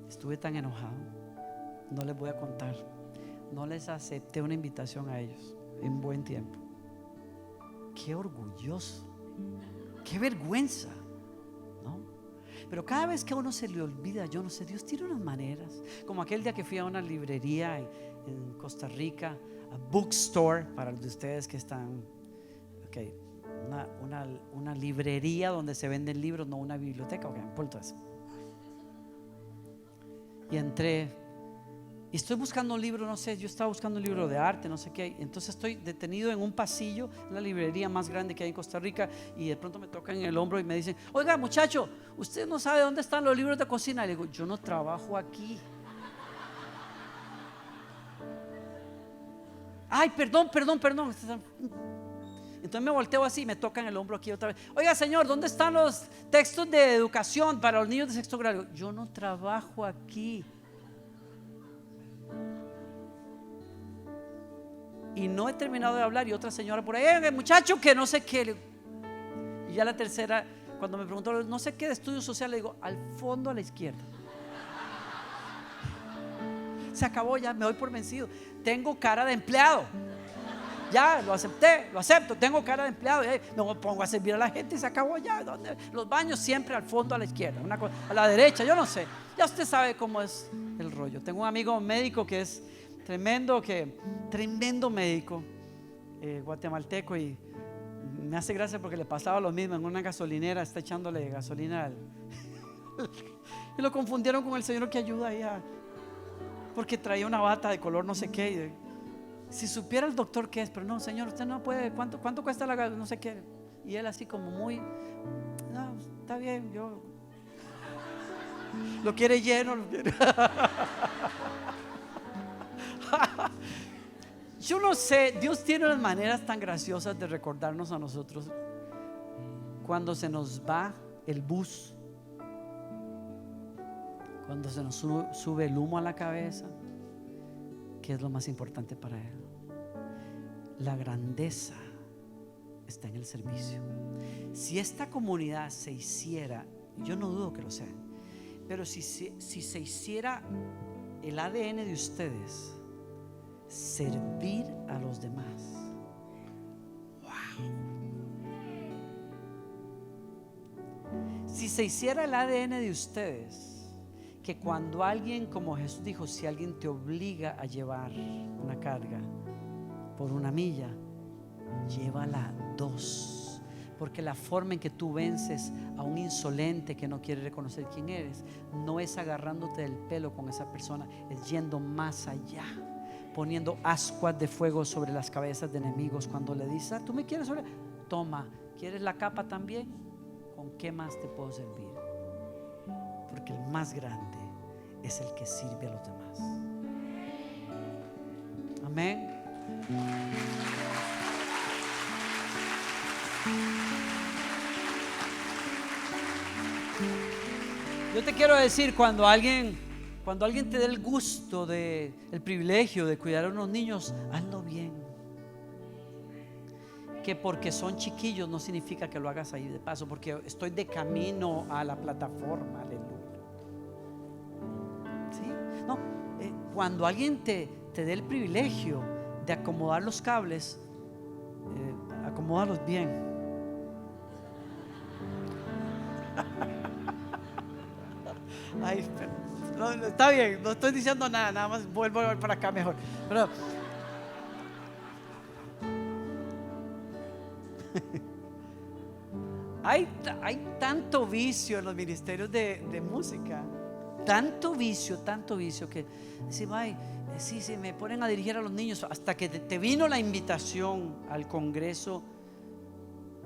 [SPEAKER 1] Estuve tan enojado, no les voy a contar. No les acepté una invitación a ellos en buen tiempo. Qué orgulloso, qué vergüenza, ¿no? Pero cada vez que a uno se le olvida, yo no sé, Dios tiene unas maneras. Como aquel día que fui a una librería en Costa Rica, a bookstore, para los de ustedes que están, okay, una librería donde se venden libros, no una biblioteca, okay, por todo eso. Y entré y estoy buscando un libro, no sé, yo estaba buscando un libro de arte, no sé qué. Entonces estoy detenido en un pasillo, la librería más grande que hay en Costa Rica, y de pronto me tocan en el hombro y me dicen, oiga muchacho, usted no sabe dónde están los libros de cocina. Le digo, yo no trabajo aquí. Ay, perdón. Entonces me volteo así y me tocan el hombro aquí otra vez. Oiga señor, ¿dónde están los textos de educación para los niños de sexto grado? Yo no trabajo aquí. Y no he terminado de hablar y otra señora por ahí, muchacho que no sé qué. Y ya la tercera, cuando me preguntó no sé qué de estudio social, le digo, al fondo a la izquierda. Se acabó, ya me doy por vencido. Tengo cara de empleado. Ya lo acepto, tengo cara de empleado. Me pongo a servir a la gente y se acabó ya. ¿Dónde? Los baños siempre al fondo a la izquierda, una cosa, a la derecha, yo no sé. Ya usted sabe cómo es el rollo. Tengo un amigo médico que es tremendo médico, guatemalteco, y me hace gracia porque le pasaba lo mismo en una gasolinera, está echándole gasolina y lo confundieron con el señor que ayuda ahí porque traía una bata de color no sé qué. Si supiera el doctor qué es, pero no, señor, usted no puede, ¿cuánto cuesta la gasolina? No sé qué. Y él así como muy, no, está bien, yo lo quiere lleno, lo quiere. Yo no sé, Dios tiene unas maneras tan graciosas de recordarnos a nosotros cuando se nos va el bus, cuando se nos sube el humo a la cabeza, que es lo más importante para Él. La grandeza está en el servicio. Si esta comunidad se hiciera, yo no dudo que lo sea, pero si se hiciera el ADN de ustedes, servir a los demás. Wow. Si se hiciera el ADN de ustedes, que cuando alguien, como Jesús dijo, si alguien te obliga a llevar una carga, por 1 milla, llévala 2. Porque la forma en que tú vences a un insolente que no quiere reconocer quién eres, no es agarrándote del pelo con esa persona, es yendo más allá, poniendo ascuas de fuego sobre las cabezas de enemigos. Cuando le dices, tú me quieres sobre, toma, ¿quieres la capa también? ¿Con qué más te puedo servir? Porque el más grande es el que sirve a los demás. Amén. Yo te quiero decir, cuando alguien te dé el gusto el privilegio de cuidar a unos niños, hazlo bien. Que porque son chiquillos no significa que lo hagas ahí de paso, porque estoy de camino a la plataforma, aleluya. ¿Sí? No, cuando alguien te dé el privilegio de acomodar los cables, acomódalos bien. Ay, no, está bien, no estoy diciendo nada más vuelvo a ver para acá mejor. Pero hay tanto vicio en los ministerios de música, tanto vicio que sí, me ponen a dirigir a los niños, hasta que te vino la invitación al Congreso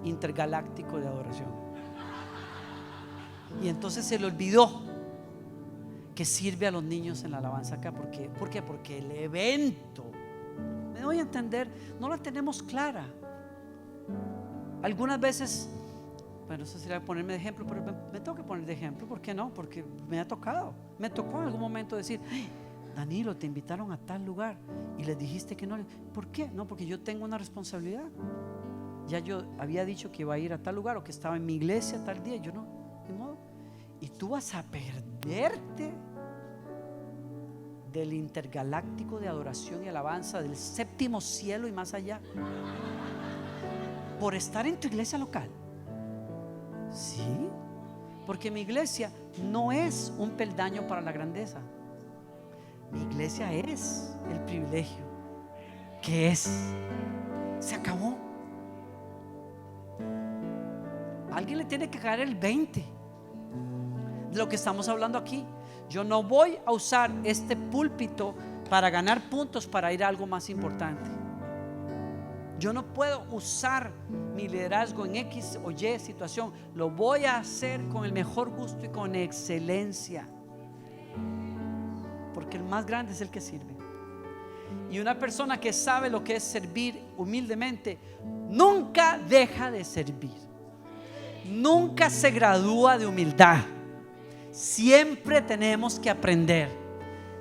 [SPEAKER 1] Intergaláctico de Adoración, y entonces se le olvidó que sirve a los niños en la alabanza acá. ¿Por qué? Porque el evento, me doy a entender, no la tenemos clara. Algunas veces, bueno, eso sería ponerme de ejemplo, pero me tengo que poner de ejemplo. ¿Por qué no? Porque me tocó en algún momento decir, Danilo, te invitaron a tal lugar y les dijiste que no. ¿Por qué? No, porque yo tengo una responsabilidad. Ya yo había dicho que iba a ir a tal lugar, o que estaba en mi iglesia tal día. Yo no, de modo. Y tú vas a perderte del intergaláctico de adoración y alabanza, del 7º cielo y más allá, por estar en tu iglesia local. Sí, porque mi iglesia no es un peldaño para la grandeza. Mi iglesia es el privilegio que es. Se acabó. Alguien le tiene que caer el 20 de lo que estamos hablando aquí. Yo no voy a usar este púlpito para ganar puntos para ir a algo más importante. Yo no puedo usar mi liderazgo en X o Y situación. Lo voy a hacer con el mejor gusto y con excelencia, porque el más grande es el que sirve. Y una persona que sabe lo que es servir humildemente nunca deja de servir, nunca se gradúa de humildad. Siempre tenemos que aprender,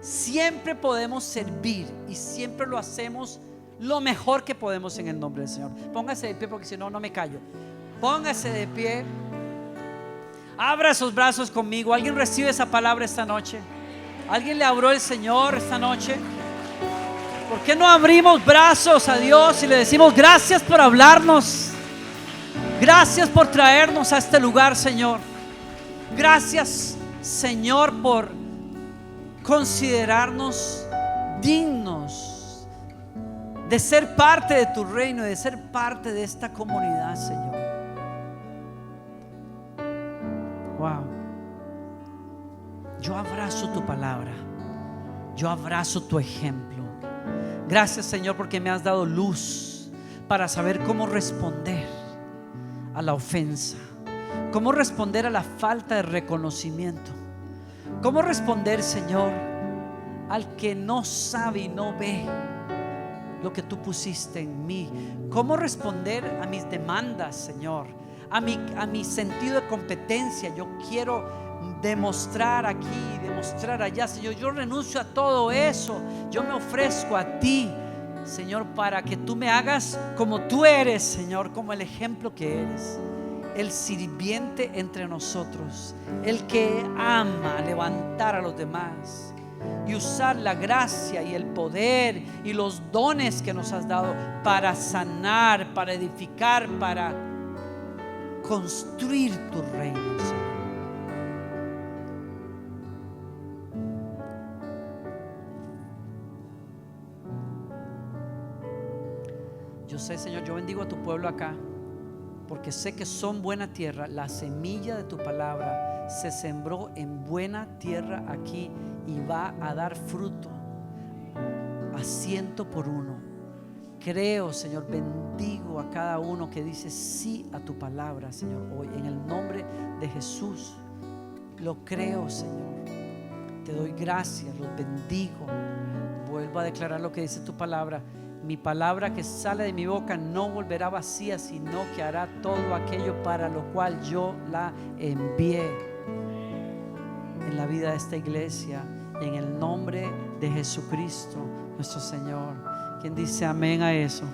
[SPEAKER 1] siempre podemos servir y siempre lo hacemos lo mejor que podemos en el nombre del Señor. Póngase de pie, porque si no, no me callo. Póngase de pie, abra sus brazos conmigo. ¿Alguien recibe esa palabra esta noche? ¿Alguien le habló el Señor esta noche? ¿Por qué no abrimos brazos a Dios y le decimos gracias por hablarnos? Gracias por traernos a este lugar, Señor. Gracias, Señor, por considerarnos dignos de ser parte de tu reino, de ser parte de esta comunidad, Señor. Wow. Yo abrazo tu palabra, yo abrazo tu ejemplo. Gracias, Señor, porque me has dado luz para saber cómo responder a la ofensa, cómo responder a la falta de reconocimiento, cómo responder, Señor, al que no sabe y no ve lo que tú pusiste en mí, cómo responder a mis demandas, Señor, a mi sentido de competencia. Yo quiero demostrar aquí, demostrar allá, Señor. Yo renuncio a todo eso, yo me ofrezco a ti, Señor, para que tú me hagas como tú eres, Señor, como el ejemplo que eres, el sirviente entre nosotros, el que ama levantar a los demás y usar la gracia y el poder y los dones que nos has dado para sanar, para edificar, para construir tu reino, Señor. Yo sé, Señor, yo bendigo a tu pueblo acá, porque sé que son buena tierra. La semilla de tu palabra se sembró en buena tierra aquí y va a dar fruto a 100 por 1. Creo, Señor, bendigo a cada uno que dice sí a tu palabra, Señor, hoy en el nombre de Jesús. Lo creo, Señor. Te doy gracias, los bendigo. Vuelvo a declarar lo que dice tu palabra. Mi palabra que sale de mi boca no volverá vacía, sino que hará todo aquello para lo cual yo la envié en la vida de esta iglesia, en el nombre de Jesucristo nuestro Señor. ¿Quién dice amén a eso?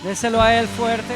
[SPEAKER 1] Déselo a Él fuerte.